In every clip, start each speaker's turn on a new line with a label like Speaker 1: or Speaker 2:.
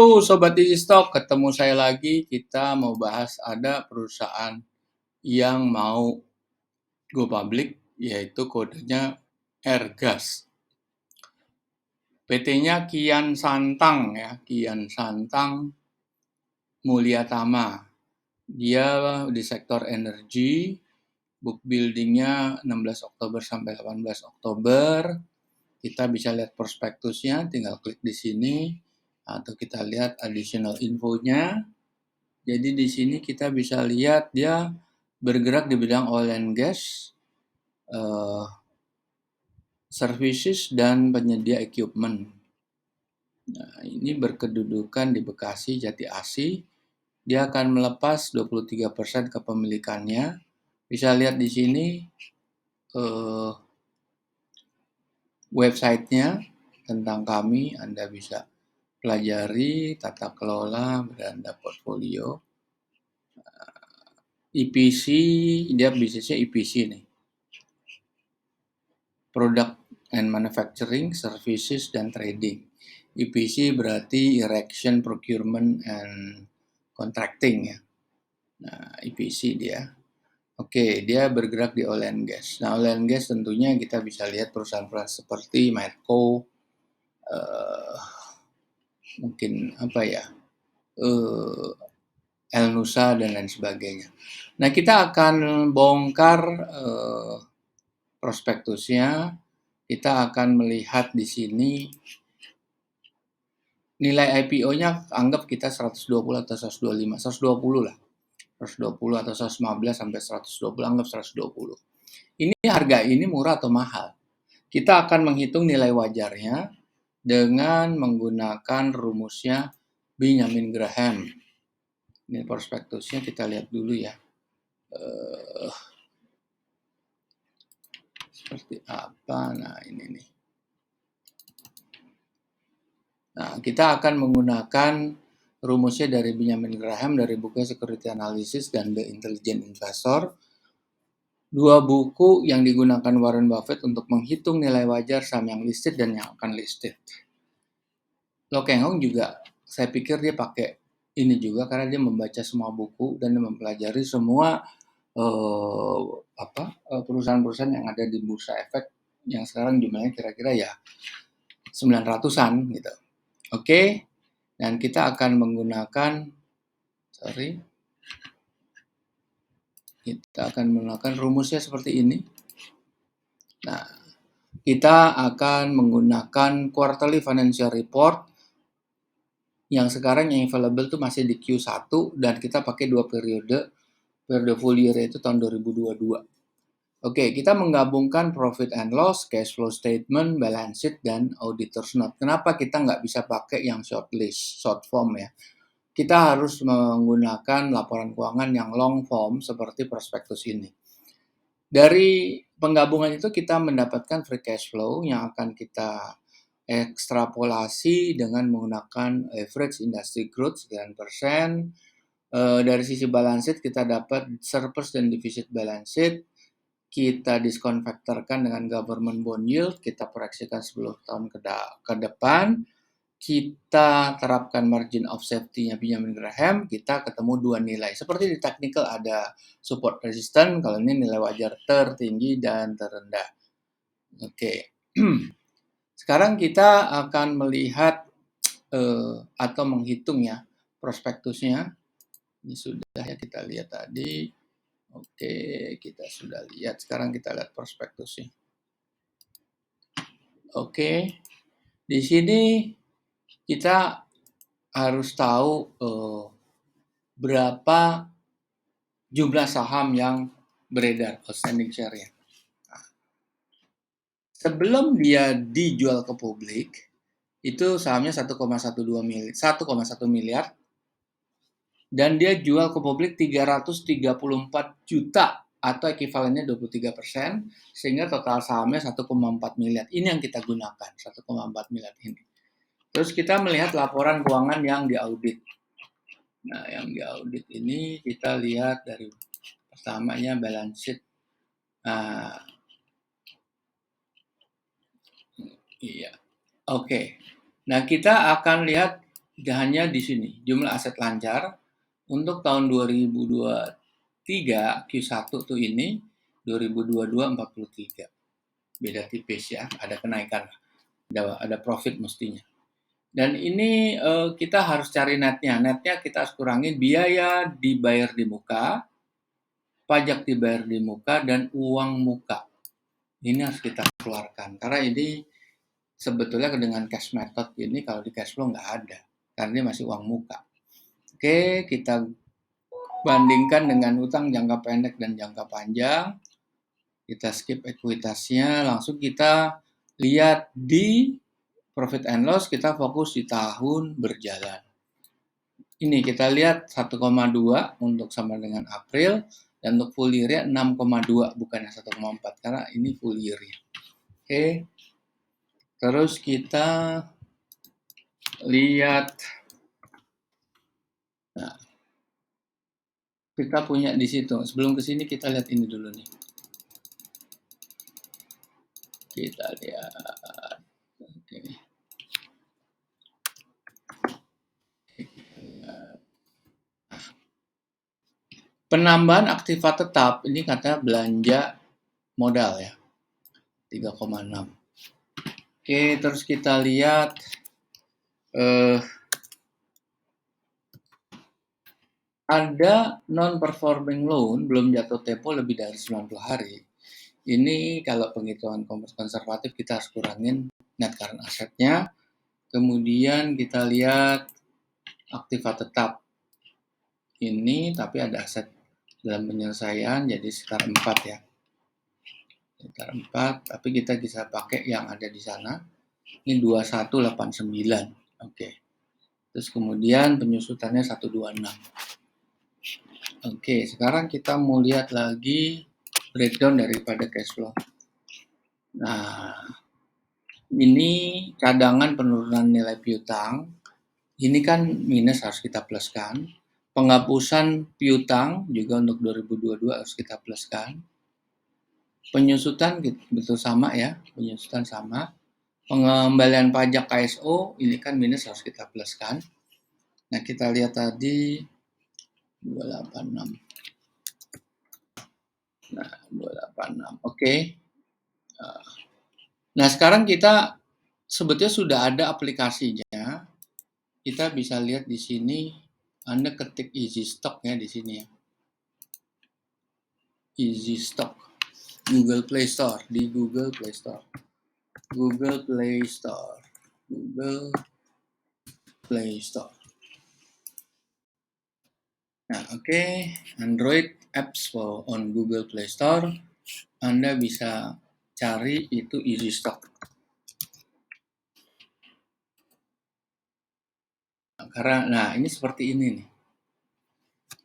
Speaker 1: Halo Sobat EasyStock, ketemu saya lagi. Kita mau bahas ada perusahaan yang mau go public, yaitu kodenya Airgas. PT-nya Kian Santang ya, Kian Santang Mulyatama. Dia di sektor energi, book building-nya 16 Oktober sampai 18 Oktober. Kita bisa lihat prospektusnya, tinggal klik di sini atau kita lihat additional infonya. Jadi di sini kita bisa lihat dia bergerak di bidang oil and gas, services dan penyedia equipment. Nah, ini berkedudukan di Bekasi, Jati Asih. Dia akan melepas 23% kepemilikannya. Bisa lihat di sini websitenya tentang kami. Anda bisa pelajari tata kelola, beranda portfolio. EPC, dia bisnisnya EPC nih. Product and Manufacturing, Services, dan Trading. EPC berarti Erection, Procurement, and Contracting ya. Nah, EPC dia. Oke, dia bergerak di oil and gas. Nah, oil and gas tentunya kita bisa lihat perusahaan-perusahaan seperti Medco, mungkin apa ya, El Nusa, dan lain sebagainya. Nah, kita akan bongkar prospektusnya. Kita akan melihat di sini nilai IPO-nya anggap kita 120 atau 125, 120 lah. 120 atau 115 sampai 120, anggap 120. Ini harga ini murah atau mahal? Kita akan menghitung nilai wajarnya dengan menggunakan rumusnya Benjamin Graham. Ini prospektusnya kita lihat dulu ya. Seperti apa? Nah, ini nih. Nah, kita akan menggunakan rumusnya dari Benjamin Graham dari buku Security Analysis dan The Intelligent Investor. Dua buku yang digunakan Warren Buffett untuk menghitung nilai wajar saham yang listed dan yang akan listed. Lo Keng Hong juga, saya pikir dia pakai ini juga karena dia membaca semua buku dan dia mempelajari semua perusahaan-perusahaan yang ada di bursa efek yang sekarang jumlahnya kira-kira ya 900-an gitu. Oke, dan kita akan menggunakan rumusnya seperti ini. Nah, kita akan menggunakan quarterly financial report yang sekarang yang available itu masih di Q1 dan kita pakai dua periode full year itu tahun 2022. Oke, kita menggabungkan profit and loss, cash flow statement, balance sheet, dan auditor's note. Kenapa kita nggak bisa pakai yang short list, short form ya? Kita harus menggunakan laporan keuangan yang long form seperti prospektus ini. Dari penggabungan itu kita mendapatkan free cash flow yang akan kita ekstrapolasi dengan menggunakan average industry growth 9%. Dari sisi balance sheet kita dapat surplus dan deficit balance sheet. Kita diskonvektorkan dengan government bond yield, kita proyeksikan 10 tahun ke depan. Kita terapkan margin of safety-nya Benjamin Graham, kita ketemu dua nilai. Seperti di technical ada support resistance, kalau ini nilai wajar tertinggi dan terendah. Oke. Sekarang kita akan melihat atau menghitung ya prospektusnya. Ini sudah ya kita lihat tadi. Oke, kita sudah lihat. Sekarang kita lihat prospektusnya. Oke. Di sini kita harus tahu berapa jumlah saham yang beredar, outstanding share-nya. Nah, sebelum dia dijual ke publik, itu sahamnya 1,12 miliar, 1,1 miliar, dan dia jual ke publik 334 juta atau ekivalennya 23%, sehingga total sahamnya 1,4 miliar. Ini yang kita gunakan, 1,4 miliar ini. Terus kita melihat laporan keuangan yang diaudit. Nah, yang diaudit ini kita lihat dari pertamanya balance sheet. Iya. Oke. Nah, kita akan lihat Tidak hanya di sini, jumlah aset lancar untuk tahun 2023 Q1 tuh ini 2022 43. Beda tipis ya, ada kenaikan, ada profit mestinya. Dan ini kita harus cari netnya. Netnya kita harus kurangin biaya dibayar di muka, pajak dibayar di muka, dan uang muka. Ini harus kita keluarkan. Karena ini sebetulnya dengan cash method ini kalau di cash flow nggak ada. Karena ini masih uang muka. Oke, kita bandingkan dengan utang jangka pendek dan jangka panjang. Kita skip ekuitasnya, langsung kita lihat di profit and loss, kita fokus di tahun berjalan. Ini kita lihat 1,2 untuk sama dengan April, dan untuk full year-nya 6,2 bukannya 1,4 karena ini full year. Oke. Terus kita lihat, nah, kita punya di situ. Sebelum ke sini kita lihat ini dulu nih. Kita lihat. Oke. Penambahan aktiva tetap ini katanya belanja modal ya. 3,6. Oke, terus kita lihat ada non-performing loan belum jatuh tempo lebih dari 90 hari. Ini kalau penghitungan konservatif kita harus kurangin net current asset-nya. Kemudian kita lihat aktiva tetap ini, tapi ada aset dalam penyelesaian, jadi sekitar 4 ya. Sekitar 4, tapi kita bisa pakai yang ada di sana. Ini 2189. Oke. Terus kemudian penyusutannya 126. Oke, sekarang kita mau lihat lagi breakdown daripada cash flow. Nah, ini cadangan penurunan nilai piutang. Ini kan minus harus kita pluskan. Penghapusan piutang juga untuk 2022 harus kita pluskan. Penyusutan betul sama ya, penyusutan sama. Pengembalian pajak KSO ini kan minus harus kita pluskan. Nah, kita lihat tadi 286. Nah, 286. Oke. Nah, sekarang kita sebetulnya sudah ada aplikasinya. Kita bisa lihat di sini, Anda ketik Easy Stock ya di sini ya. Easy Stock. Google Play Store, di Google Play Store. Google Play Store. Google Play Store. Nah, oke. Android apps on Google Play Store. Anda bisa cari itu Easy Stock. Nah ini seperti ini nih.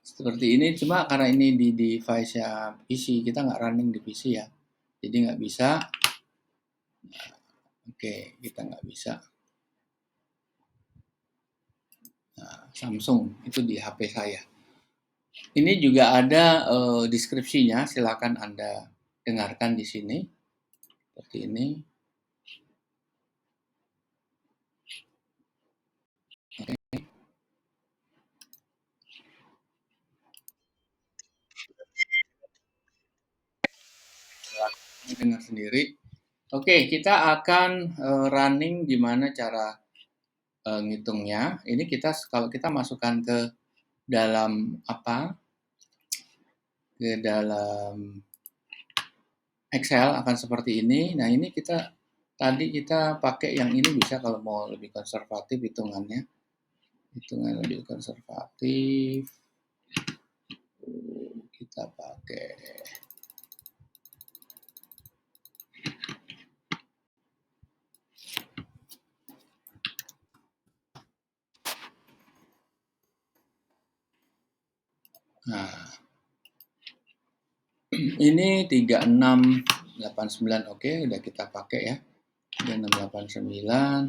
Speaker 1: Seperti ini, cuma karena ini di device-nya PC, kita nggak running di PC ya. Jadi nggak bisa. Nah, oke, kita nggak bisa. Nah, Samsung, itu di HP saya. Ini juga ada deskripsinya, silakan Anda dengarkan di sini. Seperti ini. Oke. Dengar sendiri. Oke, kita akan running gimana cara ngitungnya. Ini kita kalau kita masukkan ke dalam apa? Ke dalam Excel akan seperti ini. Nah, ini tadi kita pakai yang ini bisa kalau mau lebih konservatif hitungannya. Hitungan lebih konservatif. Kita pakai Nah, ini 3689. Oke, udah kita pakai ya. 3689.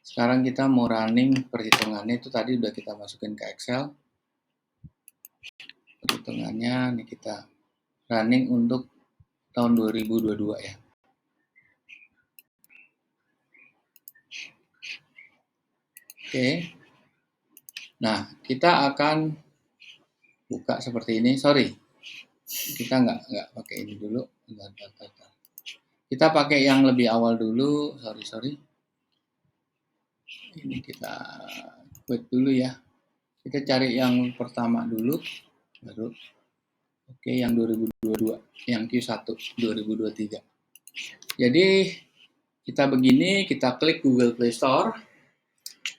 Speaker 1: Sekarang kita mau running perhitungannya, itu tadi udah kita masukin ke Excel. Perhitungannya ini kita running untuk tahun 2022 ya. Oke. Nah, kita akan buka seperti ini. Sorry, kita nggak pakai ini dulu. Kita pakai yang lebih awal dulu. Sorry. Ini kita quit dulu ya. Kita cari yang pertama dulu, baru oke yang 2022, yang Q1 2023. Jadi kita begini, kita klik Google Play Store,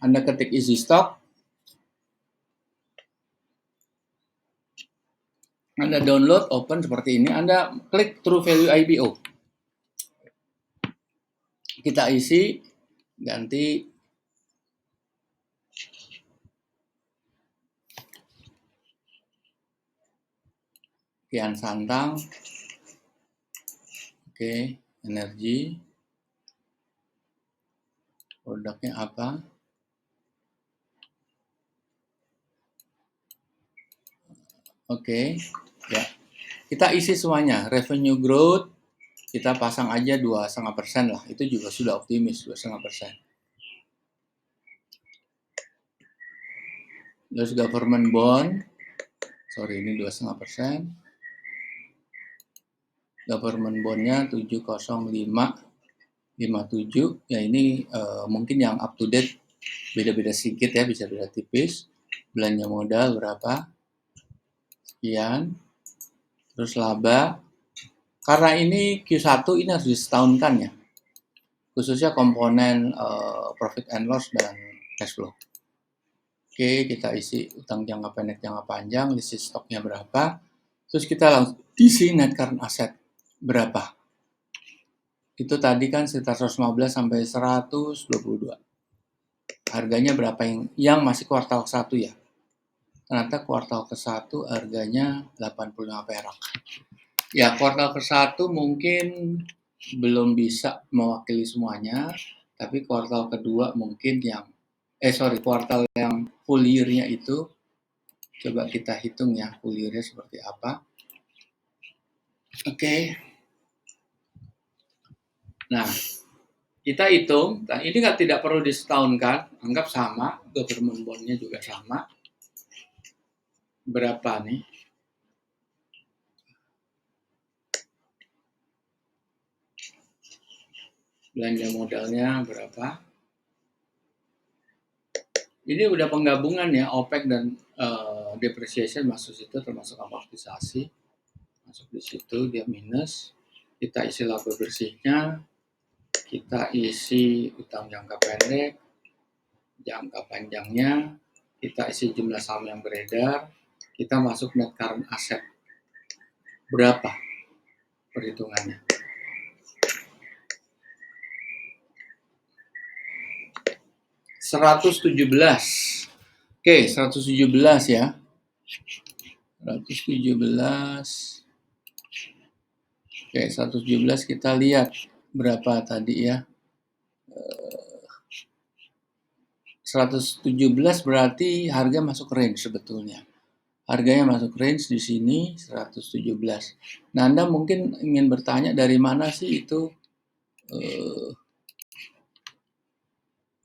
Speaker 1: Anda ketik easy stock, Anda download, open seperti ini, Anda klik True Value IPO. Kita isi, ganti Kian Santang, oke, energi, produknya apa? Oke, ya. Kita isi semuanya, revenue growth, kita pasang aja 2,5% lah, itu juga sudah optimis, 2,5%. Terus government bond, sorry ini 2,5%. Government bondnya 70557, ya ini mungkin yang up to date, beda-beda sedikit ya, bisa beda tipis. Belanja modal berapa? Sekian. Terus laba, karena ini Q1 ini harus disetahunkan ya, khususnya komponen profit and loss dan cash flow. Oke, kita isi utang jangka pendek, jangka panjang, isi stoknya berapa, terus kita langsung isi net current asset berapa. Itu tadi kan sekitar 115 sampai 122. Harganya berapa yang masih kuartal 1 ya. Ternyata kuartal ke-1 harganya 85 perak. Ya, kuartal ke-1 mungkin belum bisa mewakili semuanya, tapi kuartal kedua mungkin kuartal yang full year-nya itu coba kita hitung ya, full year-nya seperti apa. Oke. Nah, kita hitung, nah ini tidak perlu disetahunkan, anggap sama, government bond-nya juga sama. Berapa nih? Belanja modalnya berapa? Ini udah penggabungan ya, OPEX dan depreciation masuk situ, termasuk amortisasi. Masuk di situ, dia minus. Kita isi laba bersihnya, kita isi utang jangka pendek, jangka panjangnya, kita isi jumlah saham yang beredar, kita masuk net current asset. Berapa perhitungannya? $117. Oke, 117 ya. 117. Oke, 117 kita lihat berapa tadi ya. 117 berarti harga masuk range sebetulnya. Harganya masuk range di sini 117. Nah, Anda mungkin ingin bertanya dari mana sih itu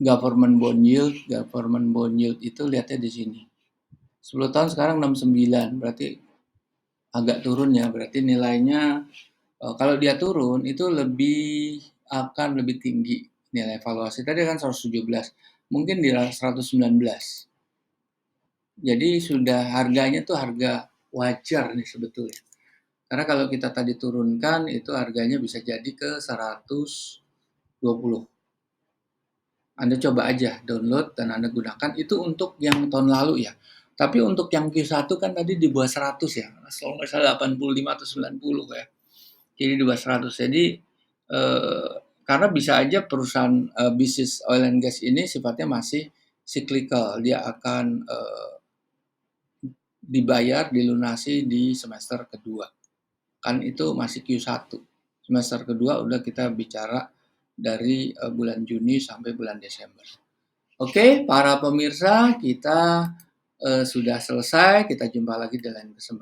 Speaker 1: government bond yield itu lihatnya di sini. 10 tahun sekarang 69, berarti agak turun ya, berarti nilainya kalau dia turun itu akan lebih tinggi nilai valuasi. Tadi kan 117, mungkin di 119. Jadi sudah harganya tuh harga wajar nih sebetulnya. Karena kalau kita tadi turunkan itu harganya bisa jadi ke 120. Anda coba aja download dan Anda gunakan itu untuk yang tahun lalu ya. Tapi untuk yang Q1 kan tadi di bawah 100 ya. Kalau nggak salah 85 atau 90 ya. Jadi di bawah 100. Jadi karena bisa aja perusahaan bisnis oil and gas ini sifatnya masih cyclical. Dia akan dibayar, dilunasi di semester kedua. Kan itu masih Q1. Semester kedua udah kita bicara dari bulan Juni sampai bulan Desember. Oke, para pemirsa, kita sudah selesai. Kita jumpa lagi di lain kesempatan.